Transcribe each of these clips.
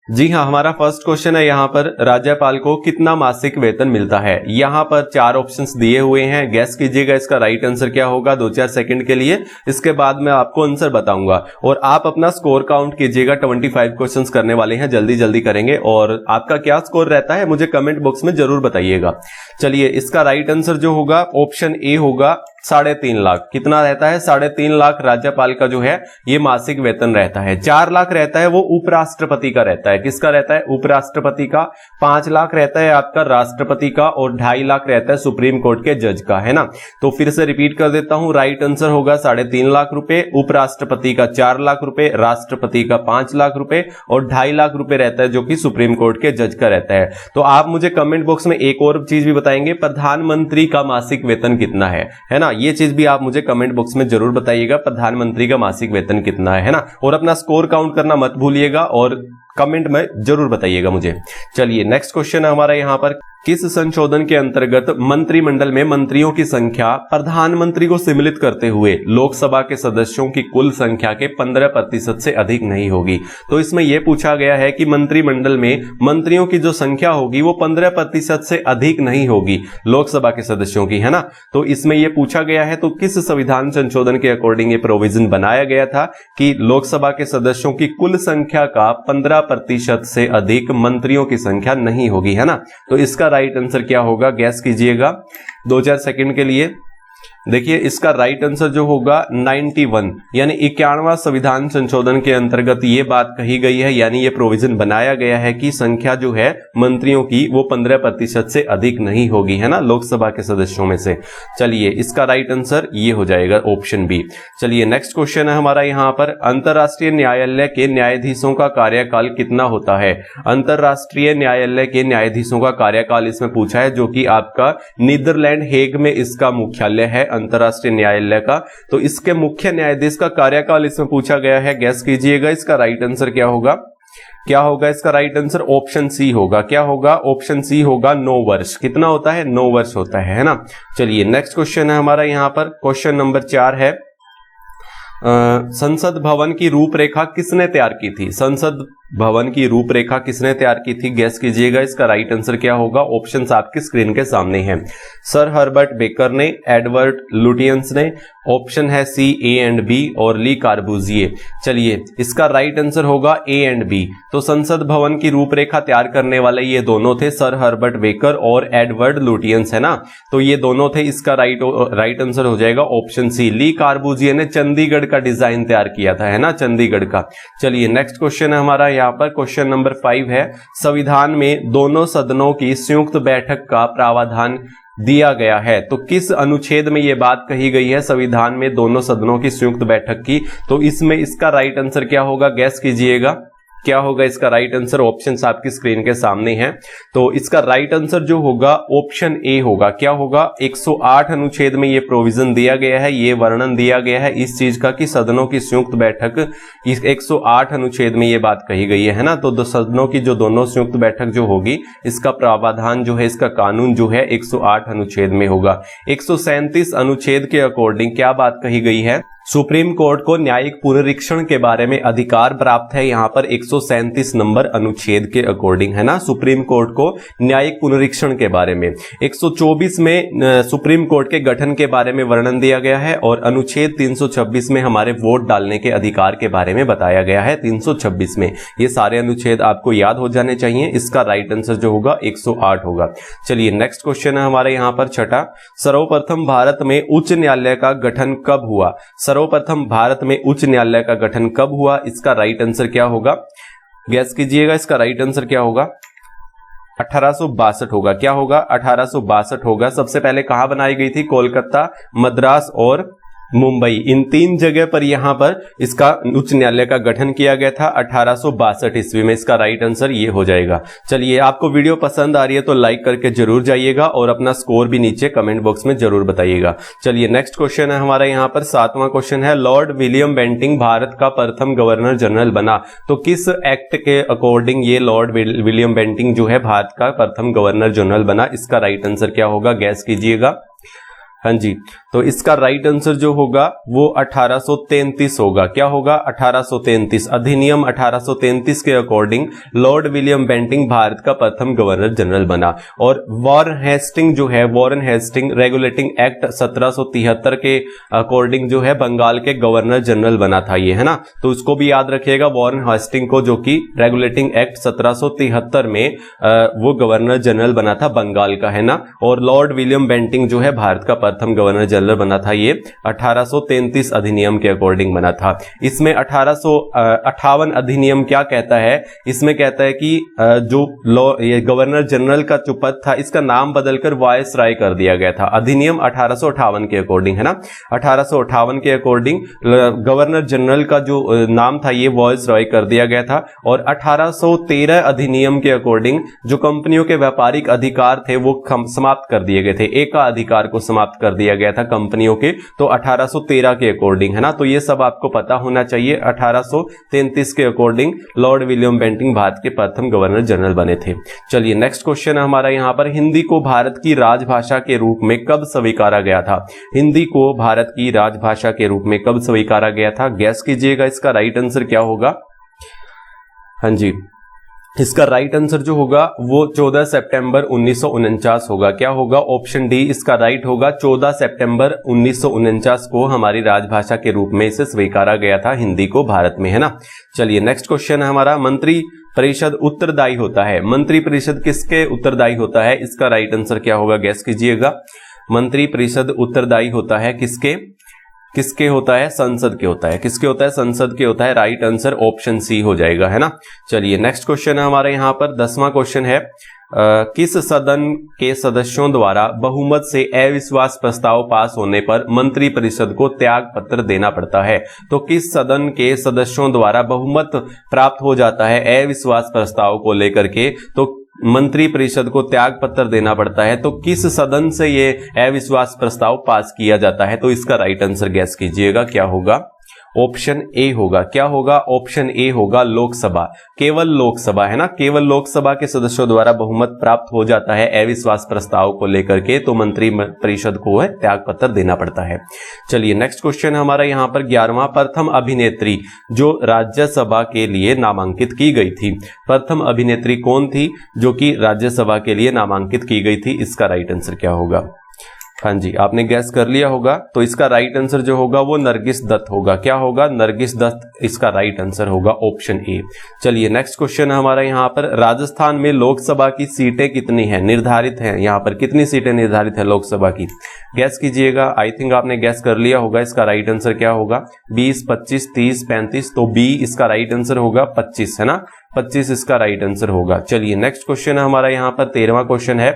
जी हाँ, हमारा first question है यहाँ पर, राज्यपाल को कितना मासिक वेतन मिलता है। यहाँ पर 4 ऑप्शंस दिए हुए हैं, गैस कीजिएगा इसका राइट आंसर क्या होगा 2-4 सेकंड के लिए। इसके बाद मैं आपको आंसर बताऊंगा और आप अपना स्कोर काउंट कीजिएगा। 25 क्वेश्चंस करने वाले हैं, जल्दी जल्दी करेंगे और आपका क्या स्कोर रहता है मुझे कमेंट बॉक्स में जरूर बताइएगा। चलिए, इसका राइट आंसर जो होगा ऑप्शन ए होगा 3.5 लाख। कितना रहता है? 3.5 लाख राज्यपाल का जो है ये मासिक वेतन रहता है। 4 लाख रहता है वो उपराष्ट्रपति का रहता है। किसका रहता है? उपराष्ट्रपति का। 5 लाख रहता है आपका राष्ट्रपति का और 2.5 लाख रहता है सुप्रीम कोर्ट के जज का, है ना। तो फिर से रिपीट कर देता हूं, राइट आंसर होगा 3.5 लाख रुपए, उपराष्ट्रपति का 4 लाख रुपए, राष्ट्रपति का 5 लाख रुपए और 2.5 लाख रुपए रहता है जो कि सुप्रीम कोर्ट के जज का रहता है। तो आप मुझे कमेंट बॉक्स में एक और चीज भी बताएंगे, प्रधानमंत्री का मासिक वेतन कितना है ना। ये चीज भी आप मुझे कमेंट बॉक्स में जरूर बताइएगा, प्रधानमंत्री का मासिक वेतन कितना है ना। और अपना स्कोर काउंट करना मत भूलिएगा और कमेंट में जरूर बताइएगा मुझे। चलिए, नेक्स्ट क्वेश्चन है हमारा यहाँ पर, किस संशोधन के अंतर्गत मंत्रिमंडल में मंत्रियों की संख्या प्रधानमंत्री को सम्मिलित करते हुए लोकसभा के सदस्यों की कुल संख्या के 15% से अधिक नहीं होगी। तो इसमें यह पूछा गया है कि मंत्रिमंडल में मंत्रियों की जो संख्या होगी वो 15% से अधिक नहीं होगी लोकसभा के सदस्यों की, है ना। तो इसमें यह पूछा गया है, तो किस संविधान संशोधन के अकॉर्डिंग ये प्रोविजन बनाया गया था कि लोकसभा के सदस्यों की कुल संख्या का 15% से अधिक मंत्रियों की संख्या नहीं होगी, है ना। तो इसका राइट आंसर क्या होगा गैस कीजिएगा 2-4 सेकंड के लिए। देखिए, इसका राइट आंसर जो होगा 91 यानी 91वां संविधान संशोधन के अंतर्गत ये बात कही गई है, यानी ये प्रोविजन बनाया गया है कि संख्या जो है मंत्रियों की वो 15% से अधिक नहीं होगी, है ना, लोकसभा के सदस्यों में से। चलिए, इसका राइट आंसर ये हो जाएगा ऑप्शन बी। चलिए, नेक्स्ट क्वेश्चन है हमारा यहाँ पर, अंतरराष्ट्रीय न्यायालय के न्यायाधीशों का कार्यकाल कितना होता है। अंतरराष्ट्रीय न्यायालय के न्यायाधीशों का कार्यकाल इसमें पूछा है, जो कि आपका नीदरलैंड हेग में इसका मुख्यालय है अंतरराष्ट्रीय न्यायालय का। तो इसके मुख्य न्यायाधीश का कार्यकाल इसमें पूछा गया है, गैस कीजिएगा इसका राइट आंसर क्या होगा। क्या होगा इसका राइट आंसर? ऑप्शन सी होगा। क्या होगा? ऑप्शन सी होगा 9 वर्ष। कितना होता है? 9 वर्ष होता है ना। चलिए, नेक्स्ट क्वेश्चन है हमारा यहाँ पर, क्वेश्चन नंबर 4 है, संसद भवन की रूपरेखा किसने तैयार की थी। संसद भवन की रूपरेखा किसने तैयार की थी, गैस कीजिएगा इसका राइट आंसर क्या होगा। ऑप्शंस आपकी स्क्रीन के सामने हैं। सर हर्बर्ट बेकर ने, एडवर्ड लुटियंस ने, ऑप्शन है सी ए एंड बी और ली कार्बूजिए। चलिए, इसका राइट आंसर होगा ए एंड बी। तो संसद भवन की रूपरेखा तैयार करने वाले ये दोनों थे, सर हर्बर्ट बेकर और एडवर्ड लुटियंस, है ना। तो ये दोनों थे, इसका राइट आंसर हो जाएगा ऑप्शन सी। ली कार्बूजिए ने चंडीगढ़ का डिजाइन तैयार किया था, है ना, चंडीगढ़ का। चलिए, नेक्स्ट क्वेश्चन है हमारा यहाँ पर, क्वेश्चन नंबर 5 है, संविधान में दोनों सदनों की संयुक्त बैठक का प्रावधान दिया गया है। तो किस अनुच्छेद में यह बात कही गई है, संविधान में दोनों सदनों की संयुक्त बैठक की। तो इसमें इसका राइट आंसर क्या होगा, गैस कीजिएगा। क्या होगा इसका राइट आंसर? ऑप्शंस आपकी स्क्रीन के सामने हैं। तो इसका राइट आंसर जो होगा ऑप्शन ए होगा। क्या होगा? 108 अनुच्छेद में ये प्रोविजन दिया गया है, ये वर्णन दिया गया है इस चीज का कि सदनों की संयुक्त बैठक, इस 108 अनुच्छेद में ये बात कही गई है ना। तो सदनों की जो दोनों संयुक्त बैठक जो होगी, इसका प्रावधान जो है, इसका कानून जो है 108 अनुच्छेद में होगा। 137 अनुच्छेद के अकॉर्डिंग क्या बात कही गई है, सुप्रीम कोर्ट को न्यायिक पुनरीक्षण के बारे में अधिकार प्राप्त है। यहाँ पर 137 नंबर अनुच्छेद के अकॉर्डिंग, है ना, सुप्रीम कोर्ट को न्यायिक पुनरीक्षण के बारे में। 124 में सुप्रीम कोर्ट के गठन के बारे में वर्णन दिया गया है और अनुच्छेद 326 में हमारे वोट डालने के अधिकार के बारे में बताया गया है। 326 में ये सारे अनुच्छेद आपको याद हो जाने चाहिए। इसका राइट आंसर जो होगा 108 होगा। चलिए, नेक्स्ट क्वेश्चन है हमारे यहाँ पर छठा, सर्वप्रथम भारत में उच्च न्यायालय का गठन कब हुआ। सर्वप्रथम भारत में उच्च न्यायालय का गठन कब हुआ, इसका राइट आंसर क्या होगा, गैस कीजिएगा। इसका राइट आंसर क्या होगा? 1862 होगा। क्या होगा? 1862 होगा। सबसे पहले कहां बनाई गई थी? कोलकाता, मद्रास और मुंबई, इन 3 जगह पर यहां पर इसका उच्च न्यायालय का गठन किया गया था 1862 ईस्वी में। इसका राइट आंसर ये हो जाएगा। चलिए, आपको वीडियो पसंद आ रही है तो लाइक करके जरूर जाइएगा और अपना स्कोर भी नीचे कमेंट बॉक्स में जरूर बताइएगा। चलिए, नेक्स्ट क्वेश्चन है हमारा यहाँ पर 7वां क्वेश्चन है, लॉर्ड विलियम बेंटिंक भारत का प्रथम गवर्नर जनरल बना। तो किस एक्ट के अकॉर्डिंग ये लॉर्ड विलियम बेंटिंक जो है भारत का प्रथम गवर्नर जनरल बना, इसका राइट आंसर क्या होगा, गैस कीजिएगा। हाँ जी, तो इसका राइट आंसर जो होगा वो 1833 होगा। क्या होगा? 1833। अधिनियम 1833 के according Lord William Bentinck Bharat का प्रथम गवर्नर जनरल बना। और वॉरेन हेस्टिंग जो है, वॉरेन हेस्टिंग रेगुलेटिंग एक्ट 1773 के अकॉर्डिंग जो है बंगाल के गवर्नर जनरल बना था ये, है ना। तो उसको भी याद रखिएगा, वॉरेन हेस्टिंग को, जो कि रेगुलेटिंग एक्ट 1773 में वो गवर्नर जनरल बना था बंगाल का, है ना। और लॉर्ड विलियम बेंटिंक जो है भारत का प्रथम गवर्नर जनरल बना था, ये 1833 अधिनियम के अकॉर्डिंग बना था। इसमें 1858 अधिनियम क्या कहता है? इसमें कहता है कि जो ये गवर्नर जनरल का जो पद था इसका नाम बदलकर वायसराय कर दिया गया था। अधिनियम 1858 के अकॉर्डिंग, है ना। 1858 के अकॉर्डिंग गवर्नर जनरल का जो नाम था ये वायसराय कर दिया गया था। और 1813 अधिनियम के अकॉर्डिंग जो कंपनियों के व्यापारिक अधिकार थे वो समाप्त कर दिए गए थे। एकाधिकार को समाप्त कर दिया गया था कंपनियों के, तो 1813 के अकॉर्डिंग, है ना। तो ये सब आपको पता होना चाहिए। 1833 के according Lord William Bentinck Bharat के प्रथम गवर्नर जनरल बने थे। चलिए नेक्स्ट क्वेश्चन है हमारा यहाँ पर, हिंदी को भारत की राजभाषा के रूप में कब स्वीकारा गया था? हिंदी को भारत की राजभाषा के रूप में कब स्वीकारा गया था? गैस कीजिएगा, इसका राइट आंसर क्या होगा? हाँ जी, इसका राइट आंसर जो होगा वो 14 सितंबर 1949 होगा। क्या होगा? ऑप्शन डी इसका राइट होगा। 14 सितंबर 1949 को हमारी राजभाषा के रूप में इसे स्वीकारा गया था हिंदी को भारत में, है ना। चलिए नेक्स्ट क्वेश्चन है हमारा, मंत्री परिषद उत्तरदायी होता है। मंत्री परिषद किसके उत्तरदायी होता है? इसका राइट आंसर क्या होगा? गैस कीजिएगा। मंत्री परिषद उत्तरदायी होता है किसके? किसके होता है? संसद के होता है। किसके होता है? संसद के होता है। राइट आंसर ऑप्शन सी हो जाएगा, है ना। चलिए नेक्स्ट क्वेश्चन है हमारे यहाँ पर, 10वां क्वेश्चन है, किस सदन के सदस्यों द्वारा बहुमत से अविश्वास प्रस्ताव पास होने पर मंत्री परिषद को त्याग पत्र देना पड़ता है? तो किस सदन के सदस्यों द्वारा बहुमत प्राप्त हो जाता है अविश्वास प्रस्ताव को लेकर के, तो मंत्री परिषद को त्याग पत्र देना पड़ता है? तो किस सदन से ये अविश्वास प्रस्ताव पास किया जाता है? तो इसका राइट आंसर गैस कीजिएगा, क्या होगा? ऑप्शन ए होगा। क्या होगा? ऑप्शन ए होगा, लोकसभा। केवल लोकसभा, है ना। केवल लोकसभा के सदस्यों द्वारा बहुमत प्राप्त हो जाता है अविश्वास प्रस्ताव को लेकर के, तो मंत्री परिषद को है त्याग पत्र देना पड़ता है। चलिए नेक्स्ट क्वेश्चन हमारा यहाँ पर 11वां, प्रथम अभिनेत्री जो राज्यसभा के लिए नामांकित की गई थी। प्रथम अभिनेत्री कौन थी जो कि राज्यसभा के लिए नामांकित की गई थी? इसका राइट आंसर क्या होगा? हाँ जी, आपने गैस कर लिया होगा। तो इसका राइट आंसर जो होगा वो नरगिस दत्त होगा। क्या होगा? नरगिस दत्त इसका राइट आंसर होगा, ऑप्शन ए। चलिए नेक्स्ट क्वेश्चन है हमारा यहाँ पर, राजस्थान में लोकसभा की सीटें कितनी हैं? निर्धारित हैं यहाँ पर कितनी सीटें निर्धारित है लोकसभा की? गैस कीजिएगा। आई थिंक आपने गैस कर लिया होगा। इसका राइट आंसर क्या होगा? 20, 25, 30, 35। तो बी इसका राइट आंसर होगा, 25, है ना। 25 इसका राइट आंसर होगा। चलिए नेक्स्ट क्वेश्चन है हमारा यहाँ पर, 13वां क्वेश्चन है,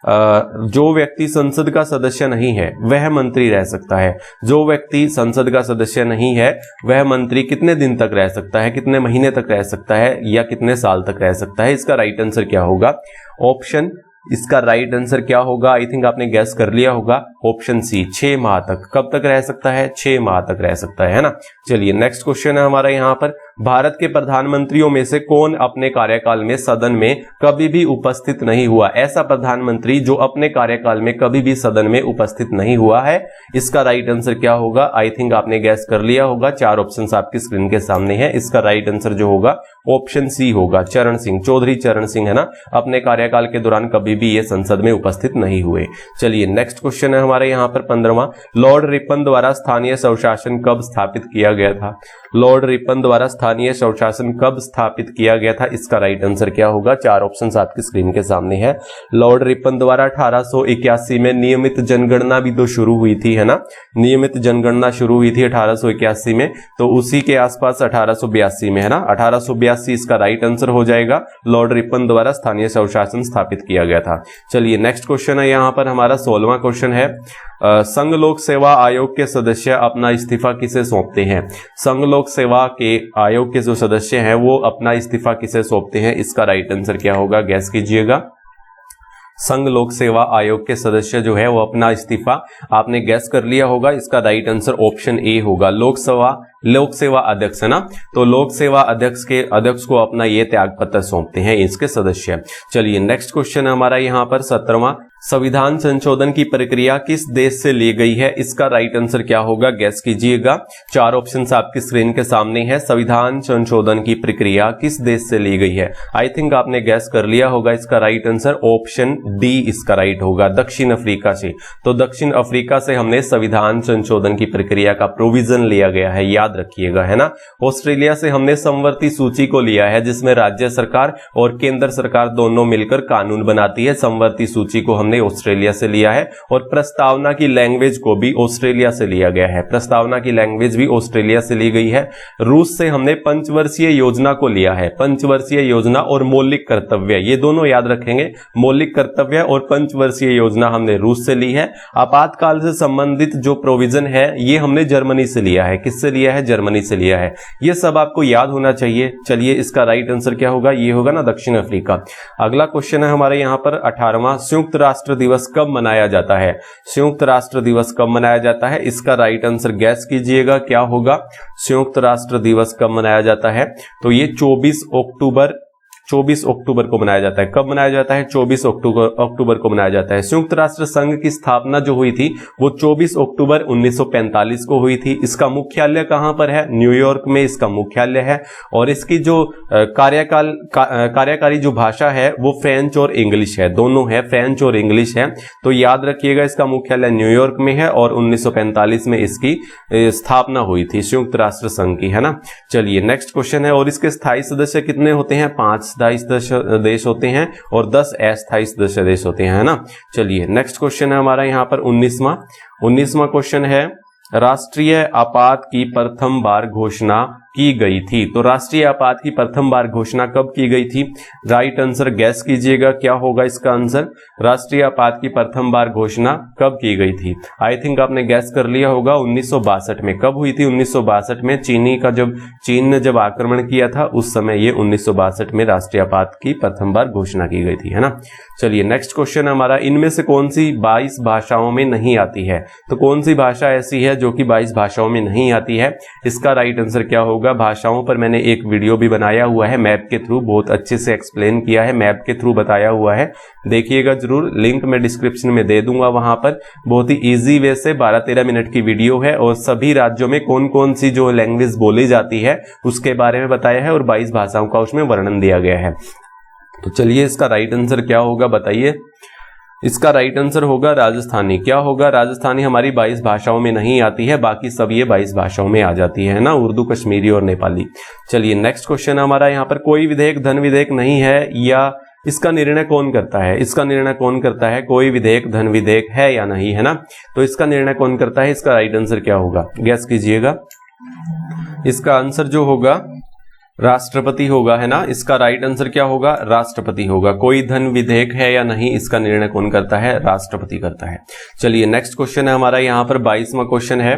जो व्यक्ति संसद का सदस्य नहीं है वह मंत्री रह सकता है। जो व्यक्ति संसद का सदस्य नहीं है वह मंत्री कितने दिन तक रह सकता है, कितने महीने तक रह सकता है, या कितने साल तक रह सकता है? इसका राइट आंसर क्या होगा? ऑप्शन इसका राइट आंसर क्या होगा? आई थिंक आपने गैस कर लिया होगा, ऑप्शन सी, 6 माह तक। कब तक रह सकता है? 6 माह तक रह सकता है ना। चलिए नेक्स्ट क्वेश्चन है हमारा यहाँ पर, भारत के प्रधानमंत्रियों में से कौन अपने कार्यकाल में सदन में कभी भी उपस्थित नहीं हुआ? ऐसा प्रधानमंत्री जो अपने कार्यकाल में कभी भी सदन में उपस्थित नहीं हुआ है, इसका राइट आंसर क्या होगा? आई थिंक आपने गैस कर लिया होगा। 4 ऑप्शंस आपकी स्क्रीन के सामने है। इसका राइट आंसर जो होगा ऑप्शन सी होगा, चरण सिंह, चौधरी चरण सिंह, है ना। अपने कार्यकाल के दौरान कभी भी ये संसद में उपस्थित नहीं हुए। चलिए नेक्स्ट क्वेश्चन है हमारे यहाँ पर 15वां, लॉर्ड रिपन द्वारा स्थानीय स्वशासन कब स्थापित किया गया था? लॉर्ड रिपन द्वारा स्थानीय स्वशासन कब स्थापित किया गया था? इसका राइट आंसर क्या होगा? 4 ऑप्शंस आपकी स्क्रीन के सामने है। लॉर्ड रिपन द्वारा 1881 में नियमित जनगणना भी तो शुरू हुई थी, है ना। नियमित जनगणना शुरू हुई थी 1881 में, तो उसी के आसपास 1882 में, है ना। 1882 इसका राइट आंसर हो जाएगा। लॉर्ड रिपन द्वारा स्थानीय स्वशासन स्थापित किया गया था। चलिए नेक्स्ट क्वेश्चन है यहाँ पर हमारा 16वां क्वेश्चन है, संघ लोक सेवा आयोग के सदस्य अपना इस्तीफा किसे सौंपते हैं? संघ लोक सेवा के आयोग के जो सदस्य हैं वो अपना इस्तीफा किसे सौंपते हैं? इसका राइट आंसर क्या होगा? गैस कीजिएगा। संघ लोक सेवा आयोग के सदस्य जो है वो अपना इस्तीफा, आपने गैस कर लिया होगा। इसका राइट आंसर ऑप्शन ए होगा, लोकसभा लोक सेवा अध्यक्ष है ना, तो लोक सेवा अध्यक्ष को अपना ये त्याग पत्र सौंपते हैं इसके सदस्य। चलिए नेक्स्ट क्वेश्चन है हमारा यहाँ पर 17वां, संविधान संशोधन की प्रक्रिया किस देश से ली गई है? इसका राइट आंसर क्या होगा, गैस कीजिएगा। 4 ऑप्शंस आपकी स्क्रीन के सामने है। संविधान संशोधन की प्रक्रिया किस देश से ली गई है? आई थिंक आपने गैस कर लिया होगा। इसका राइट आंसर ऑप्शन डी इसका राइट होगा, दक्षिण अफ्रीका से। तो दक्षिण अफ्रीका से हमने संविधान संशोधन की प्रक्रिया का प्रोविजन लिया गया है, याद रखिएगा, है ना। ऑस्ट्रेलिया से हमने समवर्ती सूची को लिया है, जिसमें राज्य सरकार और केंद्र सरकार दोनों मिलकर कानून बनाती है। समवर्ती सूची को हमने ऑस्ट्रेलिया से लिया है और प्रस्तावना की लैंग्वेज को भी ऑस्ट्रेलिया से लिया गया है। प्रस्तावना की लैंग्वेज भी ऑस्ट्रेलिया से ली गई है। रूस से हमने पंचवर्षीय योजना को लिया है। पंचवर्षीय योजना और मौलिक कर्तव्य, ये दोनों याद रखेंगे। मौलिक कर्तव्य और पंचवर्षीय योजना हमने रूस से ली है। आपातकाल से संबंधित जो प्रोविजन है ये हमने जर्मनी से लिया है। किससे लिया है? जर्मनी से लिया है। ये सब आपको याद होना चाहिए। चलिए इसका राइट आंसर क्या होगा? ये होगा ना दक्षिण अफ्रीका। अगला क्वेश्चन है हमारे यहाँ पर 18वां, संयुक्त राष्ट्र दिवस कब मनाया जाता है? संयुक्त राष्ट्र दिवस कब मनाया जाता है? इसका राइट आंसर गैस कीजिएगा, क्या होगा? संयुक्त राष्ट्र दिवस कब मनाया जाता है? तो ये 24 अक्टूबर को मनाया जाता है। कब मनाया जाता है? 24 अक्टूबर को मनाया जाता है। संयुक्त राष्ट्र संघ की स्थापना जो हुई थी वो 24 अक्टूबर 1945 को हुई थी। इसका मुख्यालय कहां पर है? न्यूयॉर्क में इसका मुख्यालय है। और इसकी जो कार्यकारी जो भाषा है वो फ्रेंच और इंग्लिश है, दोनों है, फ्रेंच और इंग्लिश है। तो याद रखिएगा इसका मुख्यालय न्यूयॉर्क में है और 1945 में इसकी स्थापना हुई थी संयुक्त राष्ट्र संघ की, है ना। चलिए नेक्स्ट क्वेश्चन है, और इसके स्थायी सदस्य कितने होते हैं? 5 स्थायी देश होते हैं और 10 अस्थायी सदस्य देश होते हैं, है ना। चलिए नेक्स्ट क्वेश्चन है हमारा यहाँ पर 19वां क्वेश्चन है, राष्ट्रीय आपात की प्रथम बार घोषणा की गई थी। तो राष्ट्रीय आपात की प्रथम बार घोषणा कब की गई थी? राइट आंसर गैस कीजिएगा, क्या होगा इसका आंसर? राष्ट्रीय आपात की प्रथम बार घोषणा कब की गई थी? आई थिंक आपने गैस कर लिया होगा, 1962 में। कब हुई थी? 1962 में। चीन ने जब आक्रमण किया था उस समय ये 1962 में राष्ट्रीय आपात की प्रथम बार घोषणा की गई थी, है ना। चलिए नेक्स्ट क्वेश्चन हमारा, इनमें से कौन सी 22 भाषाओं में नहीं आती है? तो कौन सी भाषा ऐसी है जो कि 22 भाषाओं में नहीं आती है? इसका राइट आंसर क्या होगा? भाषाओं पर मैंने एक वीडियो भी बनाया हुआ है मैप के थ्रू, बहुत अच्छे से एक्सप्लेन किया है, मैप के थ्रू बताया हुआ है, देखिएगा जरूर। लिंक मैं डिस्क्रिप्शन में दे दूंगा, वहां पर बहुत ही इजी वे से 12-13 मिनट की वीडियो है और सभी राज्यों में कौन कौन सी जो लैंग्वेज बोली जाती है उसके बारे में बताया है और 22 भाषाओं का उसमें वर्णन दिया गया है। तो चलिए इसका राइट आंसर क्या होगा बताइए। इसका राइट आंसर होगा राजस्थानी। क्या होगा? राजस्थानी हमारी 22 भाषाओं में नहीं आती है, बाकी सब ये 22 भाषाओं में आ जाती है ना, उर्दू, कश्मीरी और नेपाली। चलिए नेक्स्ट क्वेश्चन हमारा यहाँ पर, कोई विधेयक धन विधेयक नहीं है या इसका निर्णय कौन करता है? इसका निर्णय कौन करता है? कोई विधेयक धन विधेयक है या नहीं, है ना। तो इसका निर्णय कौन करता है? इसका राइट आंसर क्या होगा? गैस कीजिएगा। इसका आंसर जो होगा राष्ट्रपति होगा, है ना। इसका राइट आंसर क्या होगा? राष्ट्रपति होगा। कोई धन विधेयक है या नहीं, इसका निर्णय कौन करता है? राष्ट्रपति करता है। चलिए नेक्स्ट क्वेश्चन है हमारा यहाँ पर 22वां क्वेश्चन है,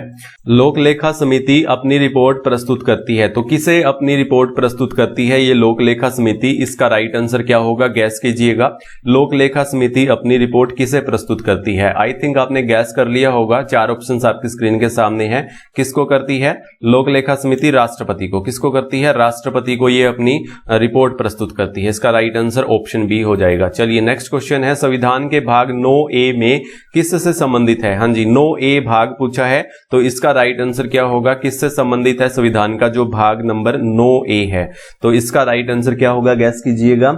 लोक लेखा समिति अपनी रिपोर्ट प्रस्तुत करती है। तो किसे अपनी रिपोर्ट प्रस्तुत करती है ये लोक लेखा समिति? इसका राइट आंसर क्या होगा? गैस कीजिएगा। लोक लेखा समिति अपनी रिपोर्ट किसे प्रस्तुत करती है? आई थिंक आपने गैस कर लिया होगा। 4 ऑप्शन आपकी स्क्रीन के सामने है। किसको करती है लोक लेखा समिति? राष्ट्रपति को। किसको करती है? राष्ट्रपति को ये अपनी रिपोर्ट प्रस्तुत करती है। इसका राइट आंसर ऑप्शन बी हो जाएगा। चलिए नेक्स्ट क्वेश्चन है, संविधान के भाग 9A में किससे संबंधित है? हाँ जी, 9A भाग पूछा है, तो इसका राइट आंसर क्या होगा? किससे संबंधित है संविधान का जो भाग नंबर 9A है? तो इसका राइट आंसर क्या होगा? गैस कीजिएगा।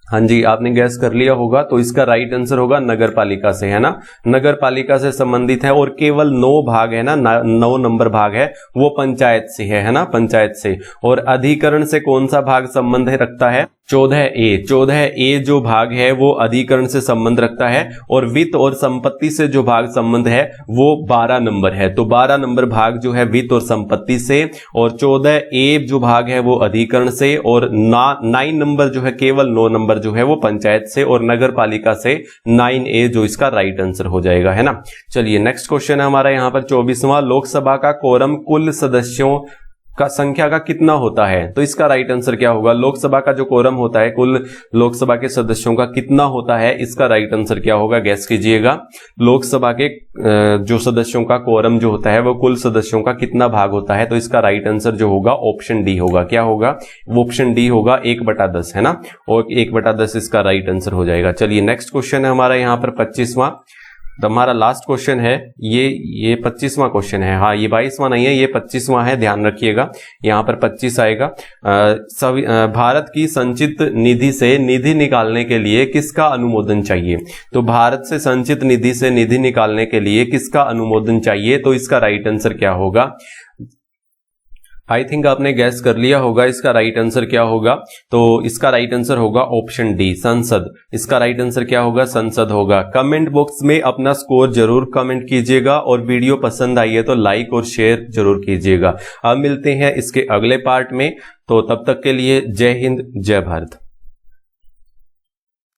हाँ जी, आपने गैस कर लिया होगा। तो इसका राइट आंसर होगा नगर पालिका से, है ना। नगर पालिका से संबंधित है और केवल 9 भाग है ना, 9 नंबर भाग है वो पंचायत से है ना, पंचायत से। और अधिकरण से कौन सा भाग संबंध रखता है? 14A जो भाग है वो अधिकरण से संबंध रखता है। और वित्त और संपत्ति से जो भाग संबंध है वो 12 नंबर है। तो 12 नंबर भाग जो है वित्त और संपत्ति से, और 14A जो भाग है वो अधिकरण से, और 9 नंबर जो है, केवल 9 नंबर जो है वो पंचायत से, और नगर पालिका से 9A जो इसका राइट आंसर हो जाएगा, है ना। चलिए नेक्स्ट क्वेश्चन है हमारा यहाँ पर 24वां, लोकसभा का कोरम कुल सदस्यों का संख्या का कितना होता है, तो इसका राइट आंसर क्या होगा? लोकसभा का जो कोरम होता है, कुल लोकसभा के सदस्यों का कितना होता है, इसका राइट आंसर क्या होगा? गैस कीजिएगा। लोकसभा के जो सदस्यों का कोरम जो होता है वो कुल सदस्यों का कितना भाग होता है, तो इसका राइट आंसर जो होगा ऑप्शन डी होगा। क्या होगा? ऑप्शन डी होगा, 1/10 है ना, और 1/10 इसका राइट आंसर हो जाएगा। चलिए नेक्स्ट क्वेश्चन है हमारा यहाँ पर 25वां, तो हमारा लास्ट क्वेश्चन है ये 25वां क्वेश्चन है। हाँ, ये 22वां नहीं है, ये 25वां है, ध्यान रखिएगा, यहाँ पर 25 आएगा। भारत की संचित निधि से निधि निकालने के लिए किसका अनुमोदन चाहिए? तो भारत से संचित निधि से निधि निकालने के लिए किसका अनुमोदन चाहिए, तो इसका राइट आंसर क्या होगा? आई थिंक आपने गैस कर लिया होगा इसका राइट आंसर क्या होगा। तो इसका राइट आंसर होगा ऑप्शन डी, संसद। इसका राइट आंसर क्या होगा? संसद होगा। कमेंट बॉक्स में अपना स्कोर जरूर कमेंट कीजिएगा, और वीडियो पसंद आई है तो लाइक और शेयर जरूर कीजिएगा। अब मिलते हैं इसके अगले पार्ट में, तो तब तक के लिए जय हिंद, जय भारत।